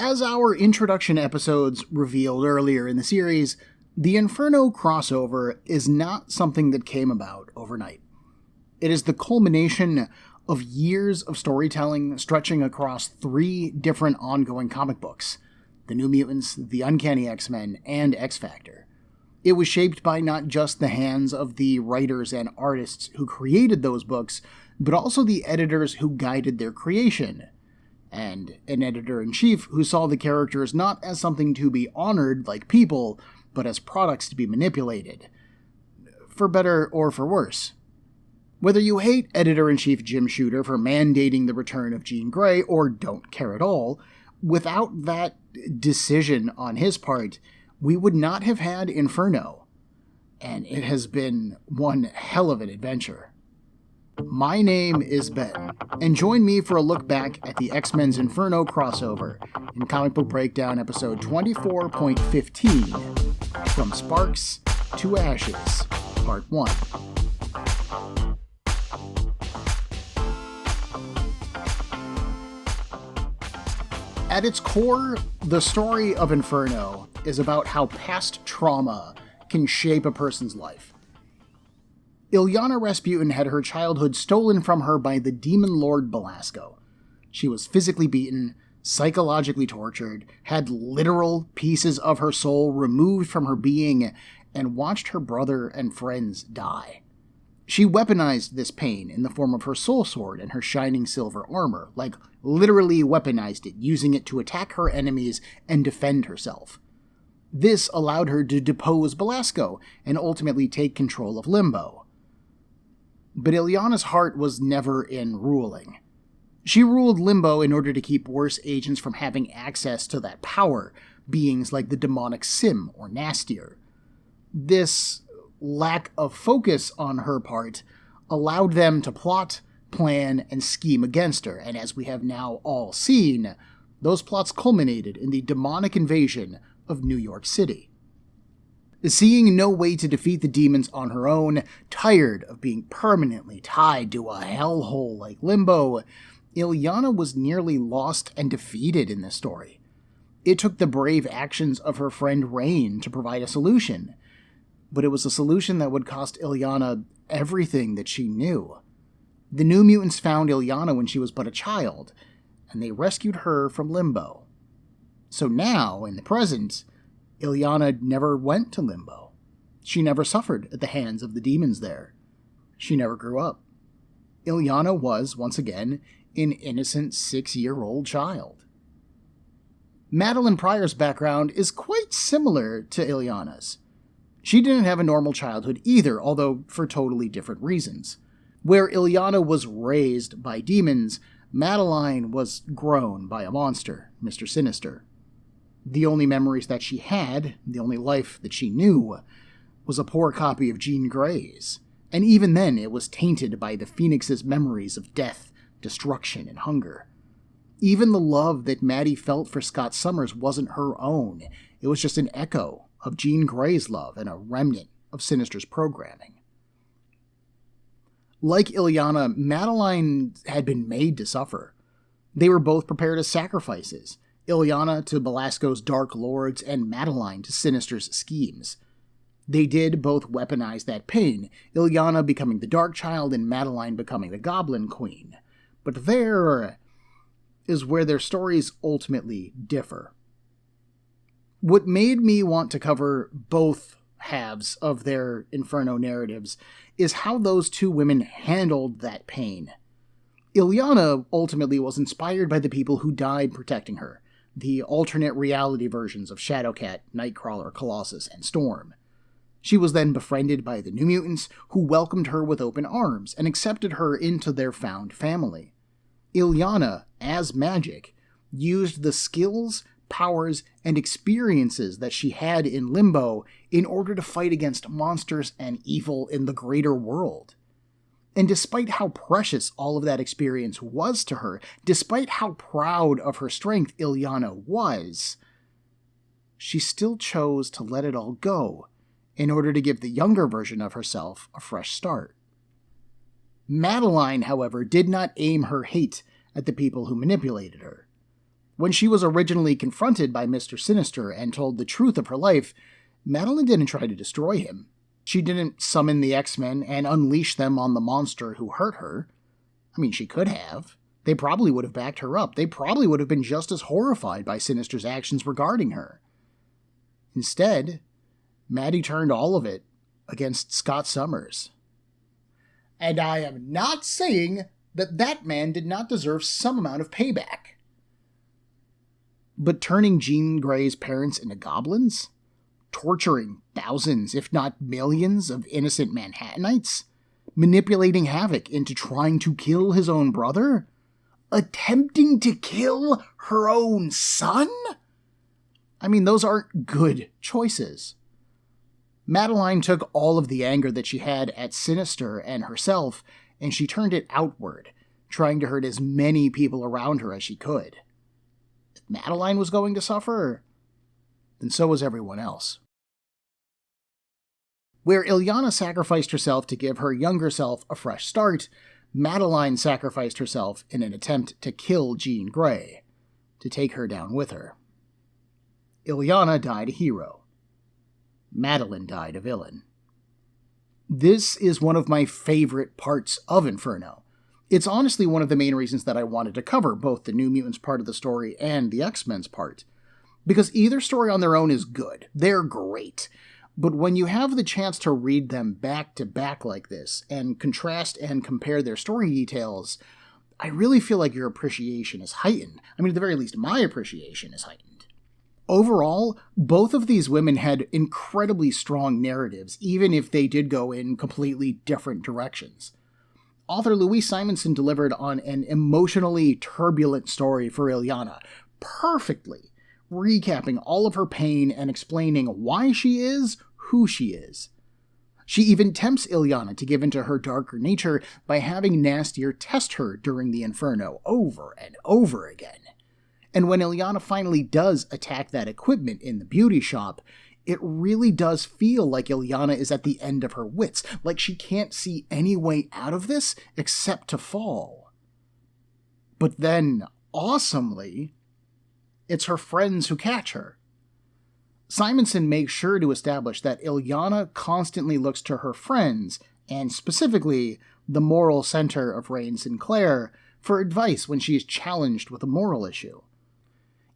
As our introduction episodes revealed earlier in the series, the Inferno crossover is not something that came about overnight. It is the culmination of years of storytelling stretching across 3 different ongoing comic books: The New Mutants, The Uncanny X-Men, and X-Factor. It was shaped by not just the hands of the writers and artists who created those books, but also the editors who guided their creation, and an editor-in-chief who saw the characters not as something to be honored like people, but as products to be manipulated, for better or for worse. Whether you hate editor-in-chief Jim Shooter for mandating the return of Jean Grey or don't care at all, without that decision on his part, we would not have had Inferno, and it has been one hell of an adventure. My name is Ben, and join me for a look back at the X-Men's Inferno crossover in Comic Book Breakdown episode 24.15, From Sparks to Ashes, Part 1. At its core, the story of Inferno is about how past trauma can shape a person's life. Illyana Rasputin had her childhood stolen from her by the demon lord Belasco. She was physically beaten, psychologically tortured, had literal pieces of her soul removed from her being, and watched her brother and friends die. She weaponized this pain in the form of her soul sword and her shining silver armor, like literally weaponized it, using it to attack her enemies and defend herself. This allowed her to depose Belasco and ultimately take control of Limbo. But Illyana's heart was never in ruling. She ruled Limbo in order to keep worse agents from having access to that power, beings like the demonic Sim or Nastier. This lack of focus on her part allowed them to plot, plan, and scheme against her, and as we have now all seen, those plots culminated in the demonic invasion of New York City. Seeing no way to defeat the demons on her own, tired of being permanently tied to a hellhole like Limbo, Illyana was nearly lost and defeated in this story. It took the brave actions of her friend Rain to provide a solution, but it was a solution that would cost Illyana everything that she knew. The New Mutants found Illyana when she was but a child, and they rescued her from Limbo. So now, in the present, Illyana never went to Limbo. She never suffered at the hands of the demons there. She never grew up. Illyana was, once again, an innocent 6-year-old child. Madeline Pryor's background is quite similar to Illyana's. She didn't have a normal childhood either, although for totally different reasons. Where Illyana was raised by demons, Madeline was grown by a monster, Mr. Sinister. The only memories that she had, the only life that she knew, was a poor copy of Jean Grey's, and even then it was tainted by the Phoenix's memories of death, destruction, and hunger. Even the love that Maddie felt for Scott Summers wasn't her own. It was just an echo of Jean Grey's love and a remnant of Sinister's programming. Like Illyana, Madeline had been made to suffer. They were both prepared as sacrifices, Illyana to Belasco's Dark Lords and Madeline to Sinister's schemes. They did both weaponize that pain, Illyana becoming the Dark Child and Madeline becoming the Goblin Queen. But there is where their stories ultimately differ. What made me want to cover both halves of their Inferno narratives is how those two women handled that pain. Illyana ultimately was inspired by the people who died protecting her, the alternate reality versions of Shadowcat, Nightcrawler, Colossus, and Storm. She was then befriended by the New Mutants, who welcomed her with open arms and accepted her into their found family. Illyana, as magic, used the skills, powers, and experiences that she had in Limbo in order to fight against monsters and evil in the greater world. And despite how precious all of that experience was to her, despite how proud of her strength Illyana was, she still chose to let it all go in order to give the younger version of herself a fresh start. Madeline, however, did not aim her hate at the people who manipulated her. When she was originally confronted by Mr. Sinister and told the truth of her life, Madeline didn't try to destroy him. She didn't summon the X-Men and unleash them on the monster who hurt her. I mean, she could have. They probably would have backed her up. They probably would have been just as horrified by Sinister's actions regarding her. Instead, Maddie turned all of it against Scott Summers. And I am not saying that that man did not deserve some amount of payback. But turning Jean Grey's parents into goblins? Torturing thousands, if not millions, of innocent Manhattanites? Manipulating Havoc into trying to kill his own brother? Attempting to kill her own son? I mean, those aren't good choices. Madeline took all of the anger that she had at Sinister and herself, and she turned it outward, trying to hurt as many people around her as she could. If Madeline was going to suffer, then so was everyone else. Where Illyana sacrificed herself to give her younger self a fresh start, Madeline sacrificed herself in an attempt to kill Jean Grey, to take her down with her. Illyana died a hero. Madeline died a villain. This is one of my favorite parts of Inferno. It's honestly one of the main reasons that I wanted to cover both the New Mutants part of the story and the X-Men's part. Because either story on their own is good. They're great. But when you have the chance to read them back to back like this, and contrast and compare their story details, I really feel like your appreciation is heightened. I mean, at the very least, my appreciation is heightened. Overall, both of these women had incredibly strong narratives, even if they did go in completely different directions. Author Louise Simonson delivered on an emotionally turbulent story for Illyana, perfectly recapping all of her pain and explaining why she is who she is. She even tempts Illyana to give into her darker nature by having Nastier test her during the Inferno over and over again. And when Illyana finally does attack that equipment in the beauty shop, it really does feel like Illyana is at the end of her wits, like she can't see any way out of this except to fall. But then, awesomely, it's her friends who catch her. Simonson makes sure to establish that Illyana constantly looks to her friends, and specifically the moral center of Rain Sinclair, for advice when she is challenged with a moral issue.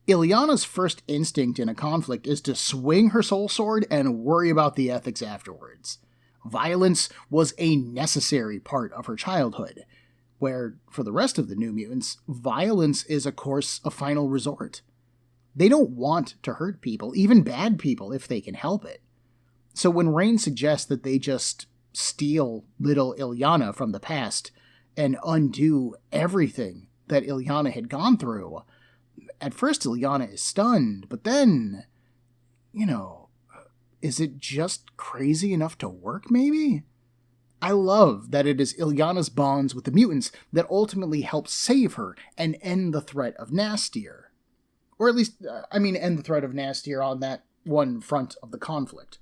Illyana's first instinct in a conflict is to swing her soul sword and worry about the ethics afterwards. Violence was a necessary part of her childhood, where, for the rest of the New Mutants, violence is, of course, a final resort. They don't want to hurt people, even bad people, if they can help it. So when Rain suggests that they just steal little Illyana from the past and undo everything that Illyana had gone through, at first Illyana is stunned, but then, is it just crazy enough to work, maybe? I love that it is Illyana's bonds with the mutants that ultimately help save her and end the threat of Nastier. Or at least, end the threat of Nastier on that one front of the conflict.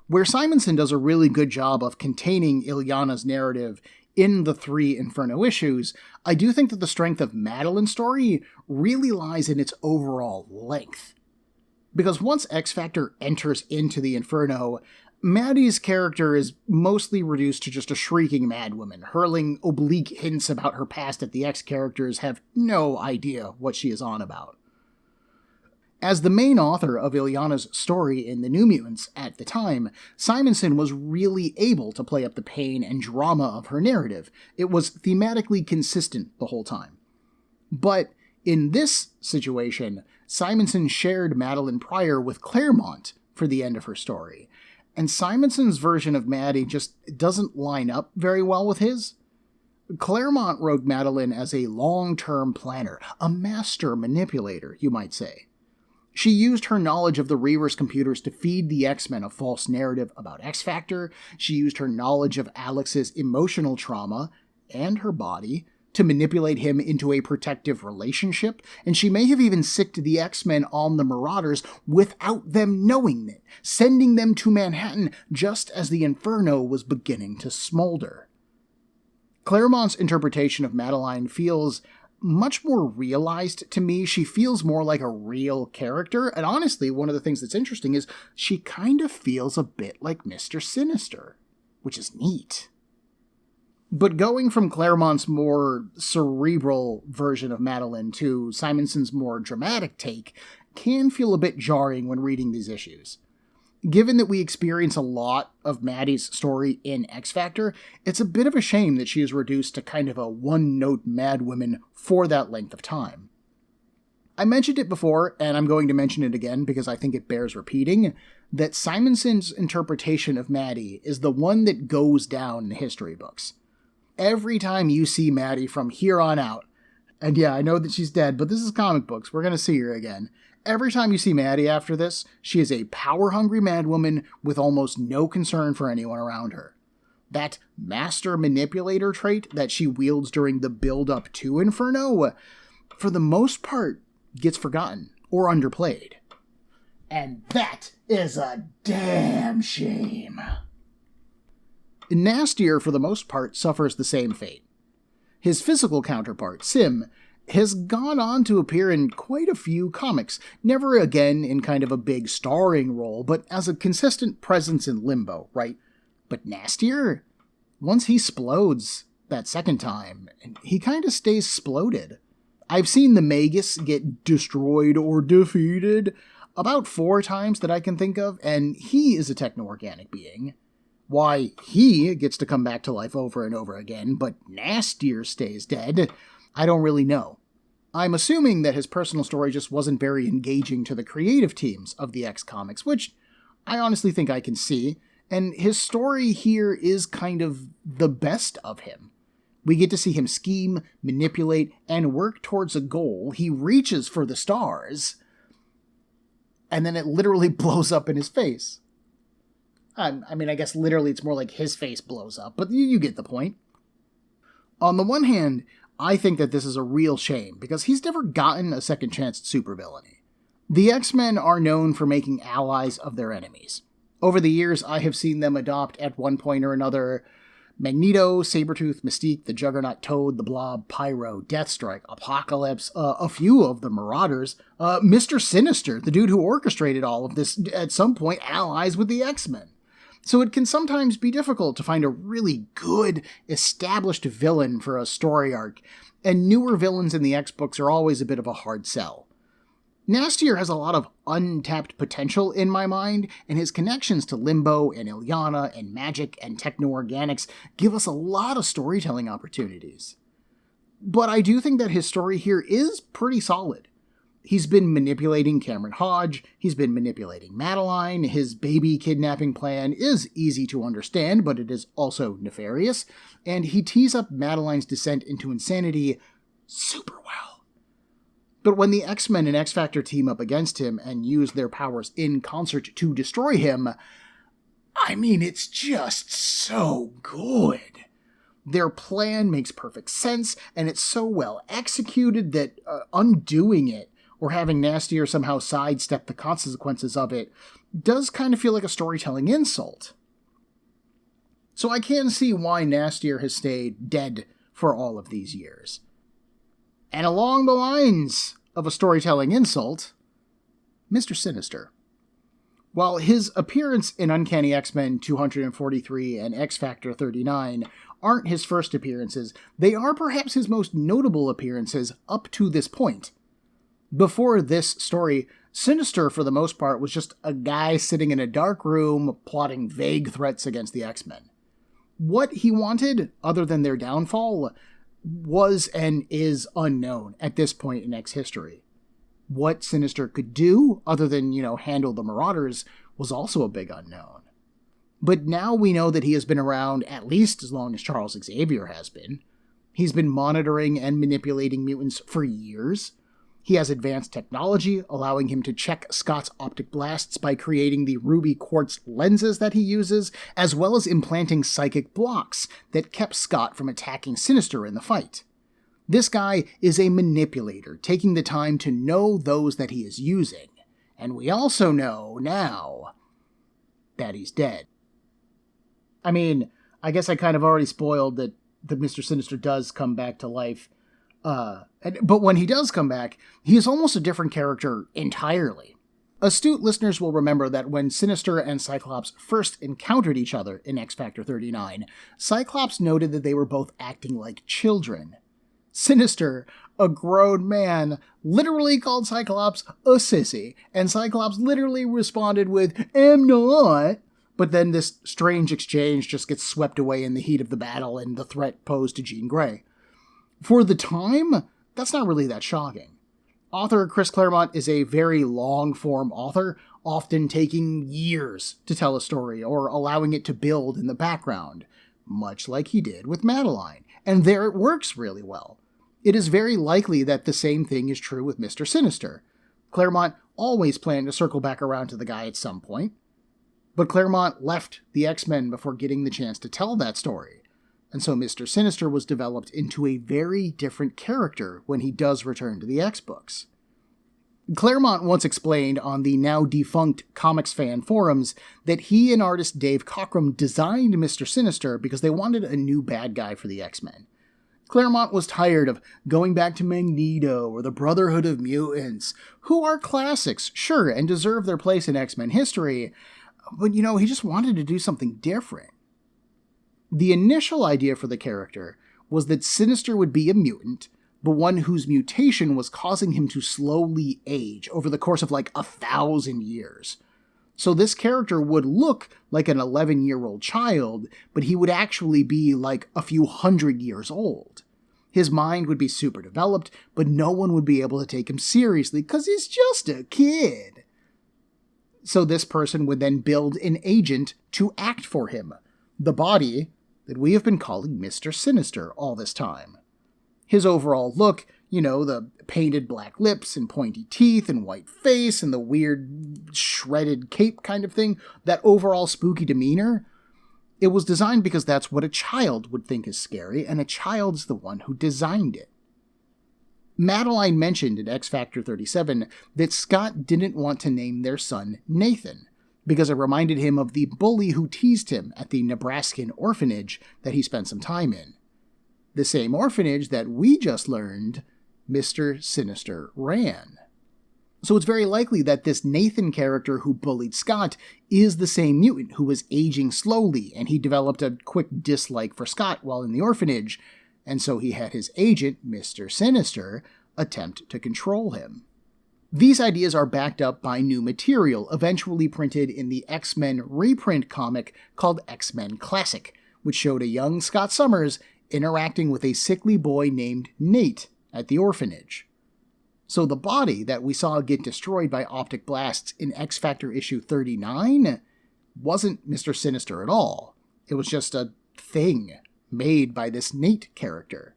Where Simonson does a really good job of containing Illyana's narrative in the 3 Inferno issues, I do think that the strength of Madeline's story really lies in its overall length. Because once X-Factor enters into the Inferno, Maddie's character is mostly reduced to just a shrieking madwoman, hurling oblique hints about her past that the X-characters have no idea what she is on about. As the main author of Illyana's story in the New Mutants at the time, Simonson was really able to play up the pain and drama of her narrative. It was thematically consistent the whole time. But in this situation, Simonson shared Madeline Pryor with Claremont for the end of her story, and Simonson's version of Maddie just doesn't line up very well with his. Claremont wrote Madeline as a long-term planner, a master manipulator, you might say. She used her knowledge of the Reavers computers to feed the X-Men a false narrative about X-Factor. She used her knowledge of Alex's emotional trauma and her body to manipulate him into a protective relationship, and she may have even sicked the X-Men on the Marauders without them knowing it, sending them to Manhattan just as the Inferno was beginning to smolder. Claremont's interpretation of Madeline feels much more realized to me. She feels more like a real character. And honestly, one of the things that's interesting is she kind of feels a bit like Mr. Sinister, which is neat. But going from Claremont's more cerebral version of Madeline to Simonson's more dramatic take can feel a bit jarring when reading these issues. Given that we experience a lot of Maddie's story in X Factor, it's a bit of a shame that she is reduced to kind of a one-note madwoman for that length of time. I mentioned it before, and I'm going to mention it again because I think it bears repeating, that Simonson's interpretation of Maddie is the one that goes down in history books. Every time you see Maddie from here on out, and yeah, I know that she's dead, but this is comic books, we're going to see her again. Every time you see Maddie after this, she is a power-hungry madwoman with almost no concern for anyone around her. That master manipulator trait that she wields during the build-up to Inferno, for the most part, gets forgotten or underplayed. And that is a damn shame. Nastier, for the most part, suffers the same fate. His physical counterpart, Sim, has gone on to appear in quite a few comics, never again in kind of a big starring role, but as a consistent presence in Limbo, right? But Nastier, once he splodes that second time, he kind of stays sploded. I've seen the Magus get destroyed or defeated about 4 times that I can think of, and he is a techno-organic being. Why he gets to come back to life over and over again, but Nastier stays dead, I don't really know. I'm assuming that his personal story just wasn't very engaging to the creative teams of the X comics, which I honestly think I can see, and his story here is kind of the best of him. We get to see him scheme, manipulate, and work towards a goal. He reaches for the stars, and then it literally blows up in his face. I mean, I guess literally it's more like his face blows up, but you get the point. On the one hand, I think that this is a real shame, because he's never gotten a second chance at supervillainy. The X-Men are known for making allies of their enemies. Over the years, I have seen them adopt, at one point or another, Magneto, Sabretooth, Mystique, the Juggernaut, Toad, the Blob, Pyro, Deathstrike, Apocalypse, a few of the Marauders, Mr. Sinister, the dude who orchestrated all of this, at some point allies with the X-Men. So it can sometimes be difficult to find a really good, established villain for a story arc, and newer villains in the X-books are always a bit of a hard sell. Nastier has a lot of untapped potential in my mind, and his connections to Limbo and Illyana and magic and techno-organics give us a lot of storytelling opportunities. But I do think that his story here is pretty solid. He's been manipulating Cameron Hodge, he's been manipulating Madeline, his baby kidnapping plan is easy to understand, but it is also nefarious, and he tees up Madeline's descent into insanity super well. But when the X-Men and X-Factor team up against him and use their powers in concert to destroy him, I mean, it's just so good. Their plan makes perfect sense, and it's so well executed that undoing it, or having Nastier somehow sidestep the consequences of it, does kind of feel like a storytelling insult. So I can see why Nastier has stayed dead for all of these years. And along the lines of a storytelling insult, Mr. Sinister. While his appearance in Uncanny X-Men 243 and X-Factor 39 aren't his first appearances, they are perhaps his most notable appearances up to this point. Before this story, Sinister, for the most part, was just a guy sitting in a dark room plotting vague threats against the X-Men. What he wanted, other than their downfall, was and is unknown at this point in X history. What Sinister could do, other than, handle the Marauders, was also a big unknown. But now we know that he has been around at least as long as Charles Xavier has been. He's been monitoring and manipulating mutants for years. He has advanced technology, allowing him to check Scott's optic blasts by creating the ruby quartz lenses that he uses, as well as implanting psychic blocks that kept Scott from attacking Sinister in the fight. This guy is a manipulator, taking the time to know those that he is using. And we also know now that he's dead. I mean, I guess I kind of already spoiled that Mr. Sinister does come back to life. But when he does come back, he is almost a different character entirely. Astute listeners will remember that when Sinister and Cyclops first encountered each other in X Factor 39, Cyclops noted that they were both acting like children. Sinister, a grown man, literally called Cyclops a sissy, and Cyclops literally responded with, "Am not." But then this strange exchange just gets swept away in the heat of the battle and the threat posed to Jean Grey. For the time, that's not really that shocking. Author Chris Claremont is a very long-form author, often taking years to tell a story or allowing it to build in the background, much like he did with Madeline, and there it works really well. It is very likely that the same thing is true with Mr. Sinister. Claremont always planned to circle back around to the guy at some point, but Claremont left the X-Men before getting the chance to tell that story, and so Mr. Sinister was developed into a very different character when he does return to the X-Books. Claremont once explained on the now-defunct Comics Fan forums that he and artist Dave Cockrum designed Mr. Sinister because they wanted a new bad guy for the X-Men. Claremont was tired of going back to Magneto or the Brotherhood of Mutants, who are classics, sure, and deserve their place in X-Men history, but he just wanted to do something different. The initial idea for the character was that Sinister would be a mutant, but one whose mutation was causing him to slowly age over the course of 1,000 years. So this character would look like an 11-year-old child, but he would actually be a few hundred years old. His mind would be super developed, but no one would be able to take him seriously because he's just a kid. So this person would then build an agent to act for him, the body that we have been calling Mr. Sinister all this time. His overall look, the painted black lips and pointy teeth and white face and the weird shredded cape kind of thing, that overall spooky demeanor, it was designed because that's what a child would think is scary, and a child's the one who designed it. Madeline mentioned in X Factor 37 that Scott didn't want to name their son Nathan, because it reminded him of the bully who teased him at the Nebraskan orphanage that he spent some time in. The same orphanage that we just learned Mr. Sinister ran. So it's very likely that this Nathan character who bullied Scott is the same mutant who was aging slowly, and he developed a quick dislike for Scott while in the orphanage, and so he had his agent, Mr. Sinister, attempt to control him. These ideas are backed up by new material, eventually printed in the X-Men reprint comic called X-Men Classic, which showed a young Scott Summers interacting with a sickly boy named Nate at the orphanage. So the body that we saw get destroyed by optic blasts in X Factor issue 39 wasn't Mr. Sinister at all. It was just a thing made by this Nate character.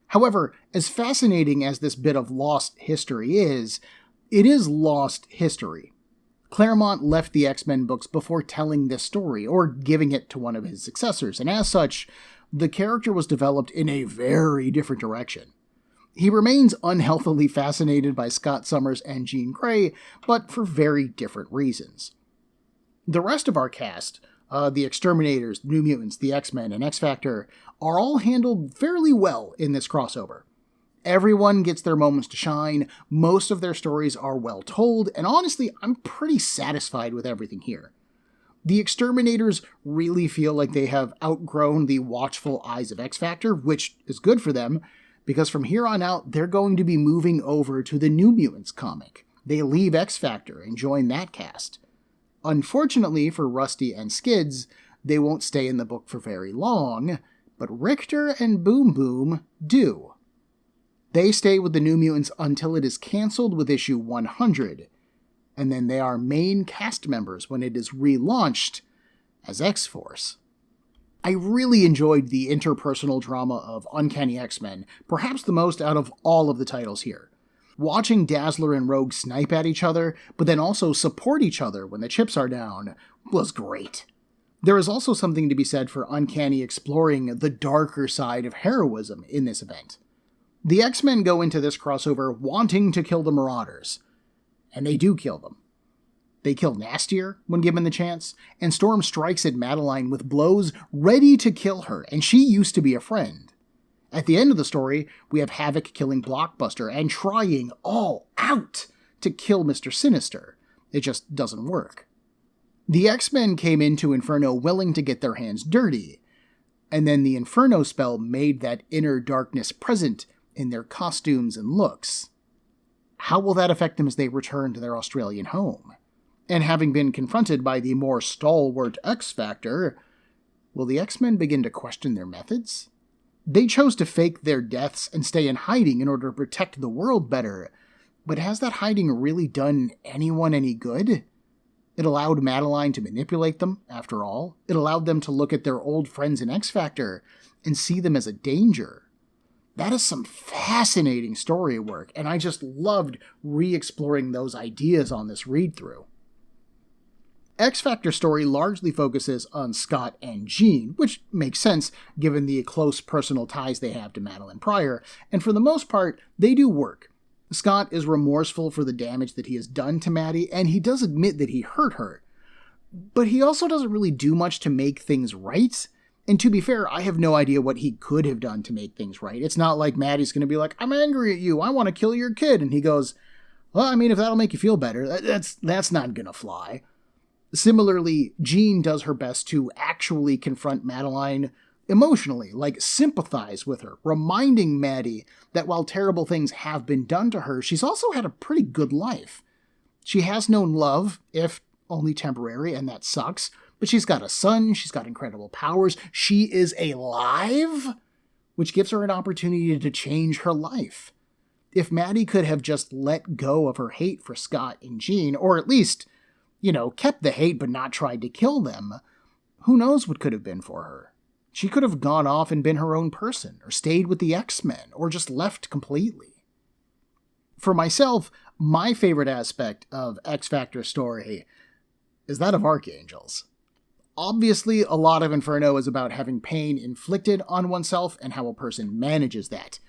However, as fascinating as this bit of lost history is, it is lost history. Claremont left the X-Men books before telling this story, or giving it to one of his successors, and as such, the character was developed in a very different direction. He remains unhealthily fascinated by Scott Summers and Jean Grey, but for very different reasons. The rest of our cast, the Exterminators, the New Mutants, the X-Men, and X-Factor, are all handled fairly well in this crossover. Everyone gets their moments to shine, most of their stories are well told, and honestly, I'm pretty satisfied with everything here. The Exterminators really feel like they have outgrown the watchful eyes of X-Factor, which is good for them, because from here on out, they're going to be moving over to the New Mutants comic. They leave X-Factor and join that cast. Unfortunately for Rusty and Skids, they won't stay in the book for very long, but Richter and Boom Boom do. They stay with the New Mutants until it is cancelled with issue 100, and then they are main cast members when it is relaunched as X-Force. I really enjoyed the interpersonal drama of Uncanny X-Men, perhaps the most out of all of the titles here. Watching Dazzler and Rogue snipe at each other, but then also support each other when the chips are down, was great. There is also something to be said for Uncanny exploring the darker side of heroism in this event. The X-Men go into this crossover wanting to kill the Marauders, and they do kill them. They kill Nastier when given the chance, and Storm strikes at Madeline with blows ready to kill her, and she used to be a friend. At the end of the story, we have Havoc killing Blockbuster and trying all out to kill Mr. Sinister. It just doesn't work. The X-Men came into Inferno willing to get their hands dirty, and then the Inferno spell made that inner darkness present in their costumes and looks. How will that affect them as they return to their Australian home? And having been confronted by the more stalwart X-Factor, will the X-Men begin to question their methods? They chose to fake their deaths and stay in hiding in order to protect the world better, but has that hiding really done anyone any good? It allowed Madeline to manipulate them, after all. It allowed them to look at their old friends in X-Factor and see them as a danger. That is some fascinating story work, and I just loved re-exploring those ideas on this read-through. X-Factor story largely focuses on Scott and Jean, which makes sense given the close personal ties they have to Madeline Pryor, and for the most part, they do work. Scott is remorseful for the damage that he has done to Maddie, and he does admit that he hurt her. But he also doesn't really do much to make things right. And to be fair, I have no idea what he could have done to make things right. It's not like Maddie's going to be like, I'm angry at you, I want to kill your kid. And he goes, well, I mean, if that'll make you feel better, that's not going to fly. Similarly, Jean does her best to actually confront Madeline emotionally, like sympathize with her, reminding Maddie that while terrible things have been done to her, she's also had a pretty good life. She has known love, if only temporary, and that sucks, but she's got a son, she's got incredible powers, she is alive, which gives her an opportunity to change her life. If Maddie could have just let go of her hate for Scott and Jean, or at least, kept the hate but not tried to kill them, who knows what could have been for her. She could have gone off and been her own person, or stayed with the X-Men, or just left completely. For myself, my favorite aspect of X-Factor's story is that of archangels. Obviously, a lot of Inferno is about having pain inflicted on oneself and how a person manages that.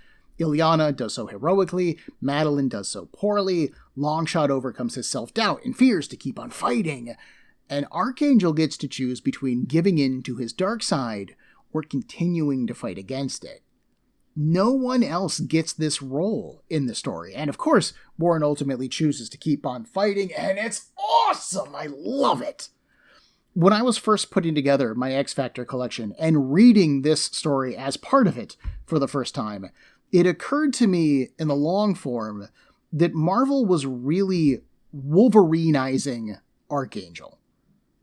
Illyana does so heroically, Madeline does so poorly, Longshot overcomes his self-doubt and fears to keep on fighting, and Archangel gets to choose between giving in to his dark side or continuing to fight against it. No one else gets this role in the story, and of course, Warren ultimately chooses to keep on fighting, and it's awesome! I love it! When I was first putting together my X-Factor collection and reading this story as part of it for the first time, it occurred to me in the long form that Marvel was really Wolverinizing Archangel.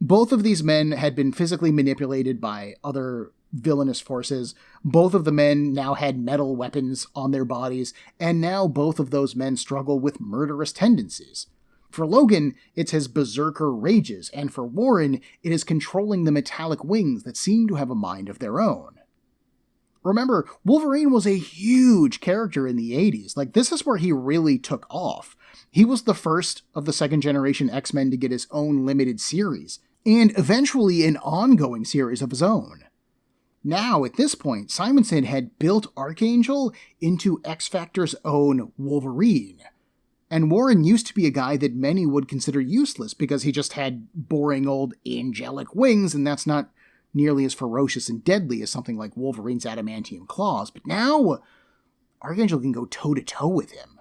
Both of these men had been physically manipulated by other villainous forces. Both of the men now had metal weapons on their bodies, and now both of those men struggle with murderous tendencies. For Logan, it's his berserker rages, and for Warren, it is controlling the metallic wings that seem to have a mind of their own. Remember, Wolverine was a huge character in the 80s. This is where he really took off. He was the first of the second-generation X-Men to get his own limited series, and eventually an ongoing series of his own. Now, at this point, Simonson had built Archangel into X-Factor's own Wolverine. And Warren used to be a guy that many would consider useless because he just had boring old angelic wings, and that's not nearly as ferocious and deadly as something like Wolverine's adamantium claws. But now, Archangel can go toe-to-toe with him.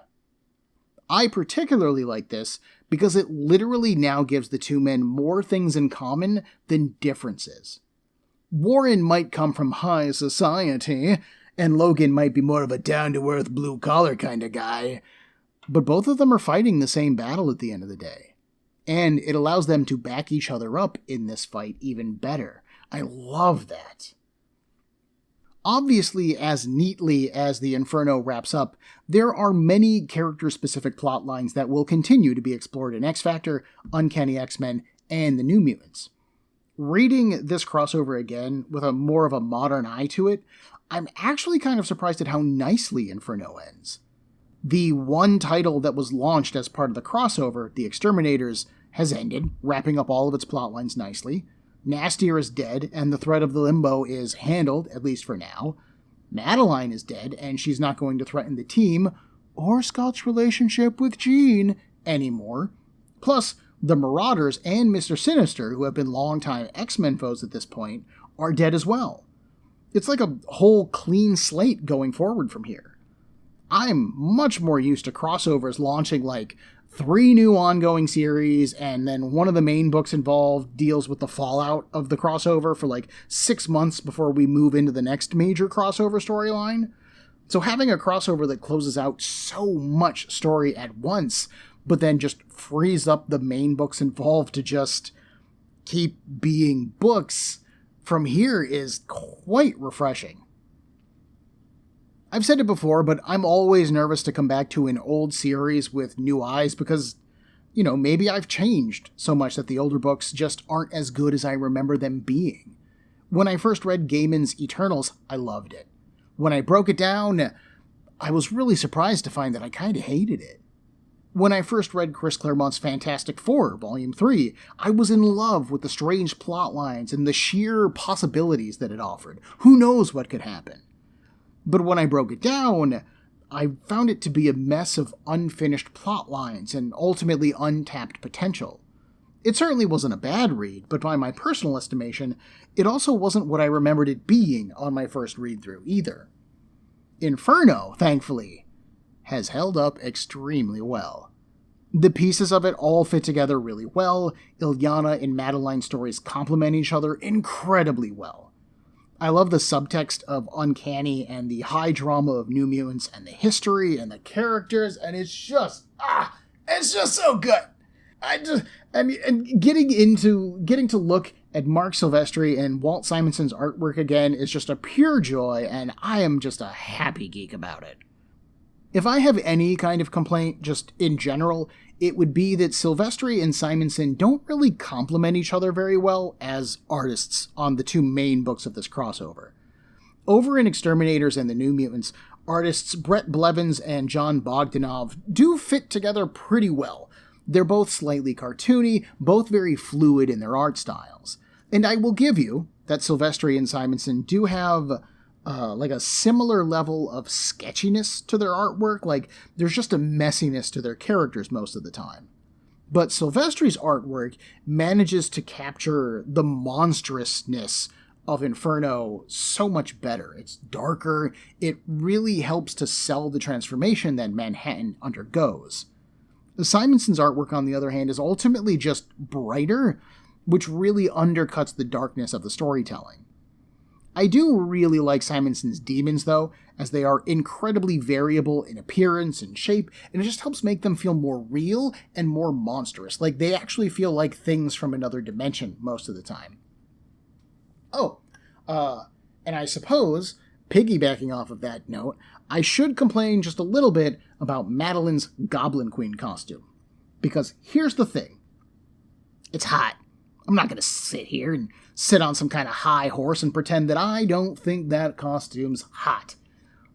I particularly like this because it literally now gives the two men more things in common than differences. Warren might come from high society, and Logan might be more of a down-to-earth, blue-collar kind of guy, but both of them are fighting the same battle at the end of the day. And it allows them to back each other up in this fight even better. I love that. Obviously, as neatly as the Inferno wraps up, there are many character-specific plot lines that will continue to be explored in X-Factor, Uncanny X-Men, and the New Mutants. Reading this crossover again with a more of a modern eye to it, I'm actually kind of surprised at how nicely Inferno ends. The one title that was launched as part of the crossover, The Exterminators, has ended, wrapping up all of its plotlines nicely. Nastier is dead, and the threat of the Limbo is handled, at least for now. Madeline is dead, and she's not going to threaten the team, or Scott's relationship with Jean, anymore. Plus, the Marauders and Mr. Sinister, who have been longtime X-Men foes at this point, are dead as well. It's like a whole clean slate going forward from here. I'm much more used to crossovers launching like 3 new ongoing series, and then one of the main books involved deals with the fallout of the crossover for like 6 months before we move into the next major crossover storyline. So having a crossover that closes out so much story at once, but then just frees up the main books involved to just keep being books from here is quite refreshing. I've said it before, but I'm always nervous to come back to an old series with new eyes because, maybe I've changed so much that the older books just aren't as good as I remember them being. When I first read Gaiman's Eternals, I loved it. When I broke it down, I was really surprised to find that I kind of hated it. When I first read Chris Claremont's Fantastic Four, Volume 3, I was in love with the strange plot lines and the sheer possibilities that it offered. Who knows what could happen? But when I broke it down, I found it to be a mess of unfinished plot lines and ultimately untapped potential. It certainly wasn't a bad read, but by my personal estimation, it also wasn't what I remembered it being on my first read-through either. Inferno, thankfully, has held up extremely well. The pieces of it all fit together really well. Illyana and Madeline's stories complement each other incredibly well. I love the subtext of Uncanny and the high drama of New Mutants and the history and the characters, and it's just so good. Getting to look at Marc Silvestri and Walt Simonson's artwork again is just a pure joy, and I am just a happy geek about it. If I have any kind of complaint, just in general, it would be that Silvestri and Simonson don't really complement each other very well as artists on the 2 main books of this crossover. Over in Exterminators and the New Mutants, artists Brett Blevins and John Bogdanov do fit together pretty well. They're both slightly cartoony, both very fluid in their art styles. And I will give you that Silvestri and Simonson do have like a similar level of sketchiness to their artwork. Like, there's just a messiness to their characters most of the time. But Silvestri's artwork manages to capture the monstrousness of Inferno so much better. It's darker. It really helps to sell the transformation that Manhattan undergoes. Simonson's artwork, on the other hand, is ultimately just brighter, which really undercuts the darkness of the storytelling. I do really like Simonson's demons, though, as they are incredibly variable in appearance and shape, and it just helps make them feel more real and more monstrous. Like, they actually feel like things from another dimension most of the time. And I suppose, piggybacking off of that note, I should complain just a little bit about Madeline's Goblin Queen costume. Because here's the thing. It's hot. I'm not going to sit here and sit on some kind of high horse and pretend that I don't think that costume's hot.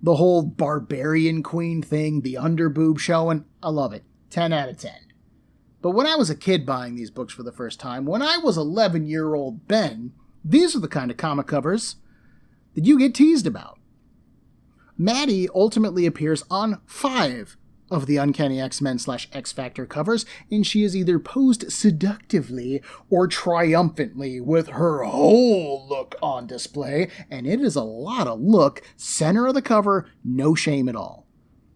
The whole barbarian queen thing, the underboob showing, I love it. 10 out of 10. But when I was a kid buying these books for the first time, when I was 11-year-old Ben, these are the kind of comic covers that you get teased about. Maddie ultimately appears on 5 of the Uncanny X-Men / X-Factor covers, and she is either posed seductively or triumphantly with her whole look on display, and it is a lot of look, center of the cover, no shame at all.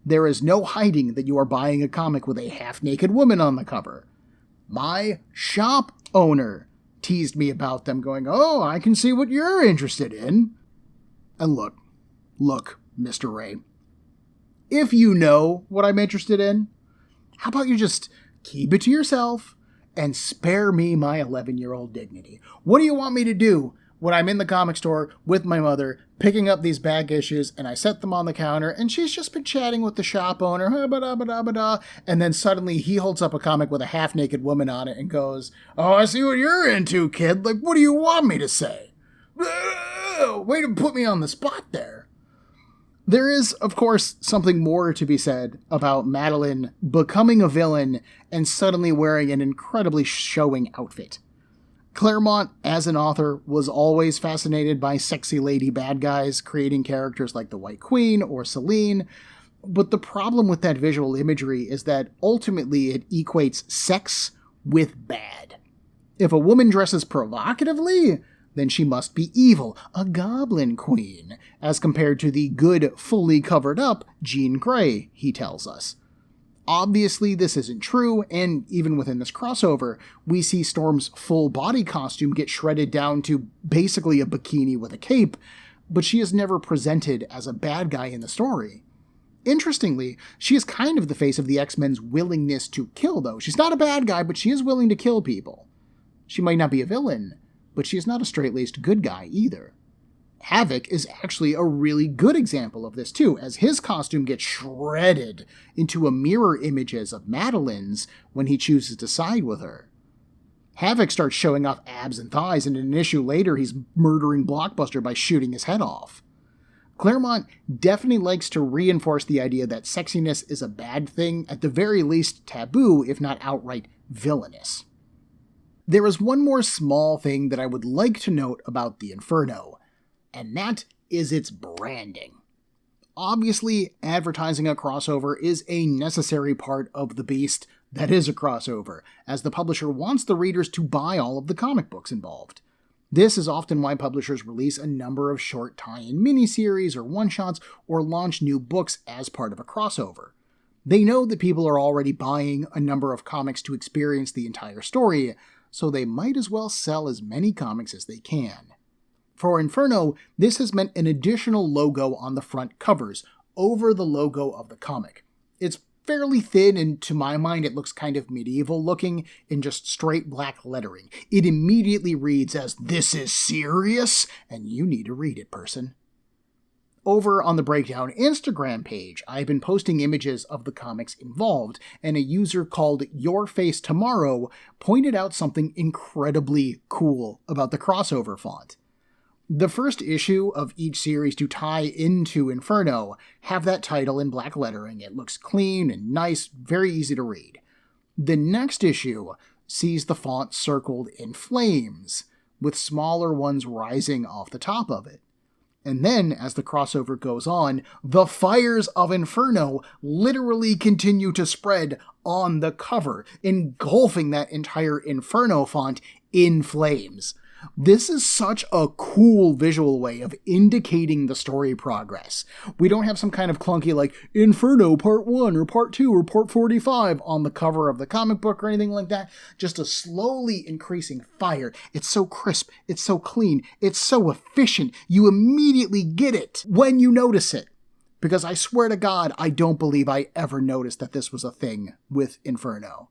There is no hiding that you are buying a comic with a half-naked woman on the cover. My shop owner teased me about them, going, "Oh, I can see what you're interested in." And look, Mr. Ray. If you know what I'm interested in, how about you just keep it to yourself and spare me my 11-year-old dignity? What do you want me to do when I'm in the comic store with my mother, picking up these back issues, and I set them on the counter, and she's just been chatting with the shop owner, and then suddenly he holds up a comic with a half-naked woman on it and goes, "Oh, I see what you're into, kid. Like, what do you want me to say?" Way to put me on the spot there. There is, of course, something more to be said about Madeline becoming a villain and suddenly wearing an incredibly showing outfit. Claremont, as an author, was always fascinated by sexy lady bad guys creating characters like the White Queen or Selene, but the problem with that visual imagery is that ultimately it equates sex with bad. If a woman dresses provocatively, then she must be evil, a goblin queen, as compared to the good, fully covered up Jean Grey, he tells us. Obviously, this isn't true, and even within this crossover, we see Storm's full body costume get shredded down to basically a bikini with a cape, but she is never presented as a bad guy in the story. Interestingly, she is kind of the face of the X-Men's willingness to kill, though. She's not a bad guy, but she is willing to kill people. She might not be a villain, but she is not a straight-laced good guy either. Havoc is actually a really good example of this too, as his costume gets shredded into a mirror images of Madeline's when he chooses to side with her. Havoc starts showing off abs and thighs, and in an issue later he's murdering Blockbuster by shooting his head off. Claremont definitely likes to reinforce the idea that sexiness is a bad thing, at the very least taboo, if not outright villainous. There is one more small thing that I would like to note about the Inferno, and that is its branding. Obviously, advertising a crossover is a necessary part of the beast that is a crossover, as the publisher wants the readers to buy all of the comic books involved. This is often why publishers release a number of short tie-in miniseries or one-shots or launch new books as part of a crossover. They know that people are already buying a number of comics to experience the entire story, so they might as well sell as many comics as they can. For Inferno, this has meant an additional logo on the front covers, over the logo of the comic. It's fairly thin, and to my mind it looks kind of medieval looking in just straight black lettering. It immediately reads as, "This is serious, and you need to read it, person." Over on the Breakdown Instagram page, I've been posting images of the comics involved, and a user called Your Face Tomorrow pointed out something incredibly cool about the crossover font. The first issue of each series to tie into Inferno have that title in black lettering. It looks clean and nice, very easy to read. The next issue sees the font circled in flames, with smaller ones rising off the top of it. And then, as the crossover goes on, the fires of Inferno literally continue to spread on the cover, engulfing that entire Inferno font in flames. This is such a cool visual way of indicating the story progress. We don't have some kind of clunky like Inferno Part 1 or Part 2 or Part 45 on the cover of the comic book or anything like that. Just a slowly increasing fire. It's so crisp, it's so clean, it's so efficient. You immediately get it when you notice it. Because I swear to God, I don't believe I ever noticed that this was a thing with Inferno.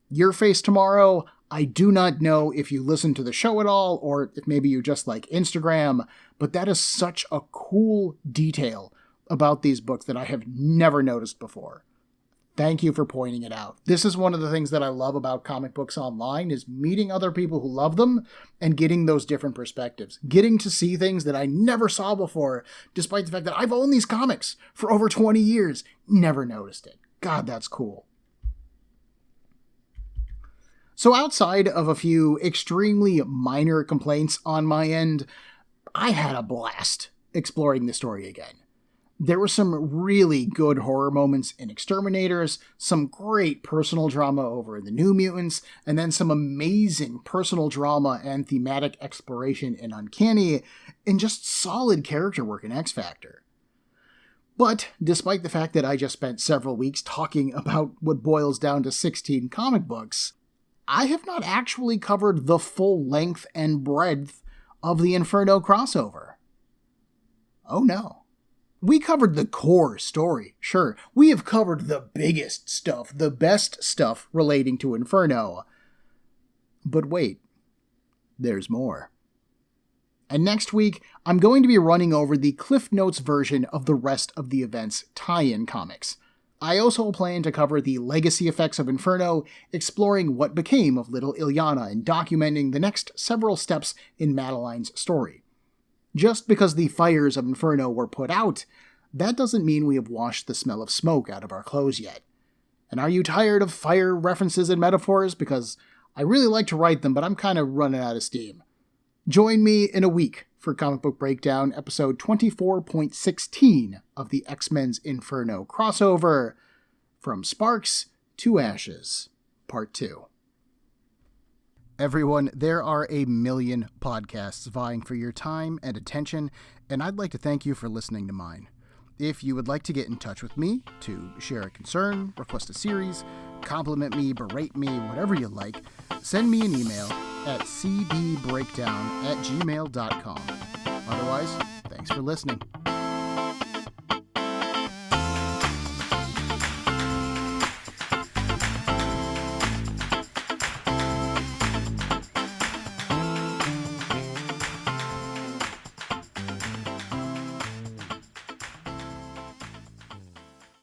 Your Face Tomorrow, I do not know if you listen to the show at all, or if maybe you just like Instagram, but that is such a cool detail about these books that I have never noticed before. Thank you for pointing it out. This is one of the things that I love about comic books online, is meeting other people who love them and getting those different perspectives. Getting to see things that I never saw before, despite the fact that I've owned these comics for over 20 years. Never noticed it. God, that's cool. So outside of a few extremely minor complaints on my end, I had a blast exploring the story again. There were some really good horror moments in Exterminators, some great personal drama over in the New Mutants, and then some amazing personal drama and thematic exploration in Uncanny, and just solid character work in X-Factor. But despite the fact that I just spent several weeks talking about what boils down to 16 comic books, I have not actually covered the full length and breadth of the Inferno crossover. Oh no. We covered the core story, sure. We have covered the biggest stuff, the best stuff relating to Inferno. But wait, there's more. And next week, I'm going to be running over the Cliff Notes version of the rest of the event's tie-in comics. I also plan to cover the legacy effects of Inferno, exploring what became of little Illyana and documenting the next several steps in Madeline's story. Just because the fires of Inferno were put out, that doesn't mean we have washed the smell of smoke out of our clothes yet. And are you tired of fire references and metaphors? Because I really like to write them, but I'm kind of running out of steam. Join me in a week for Comic Book Breakdown, episode 24.16 of the X-Men's Inferno crossover, From Sparks to Ashes, Part 2. Everyone, there are a million podcasts vying for your time and attention, and I'd like to thank you for listening to mine. If you would like to get in touch with me to share a concern, request a series, compliment me, berate me, whatever you like, send me an email at cbbreakdown@gmail.com. Otherwise, thanks for listening.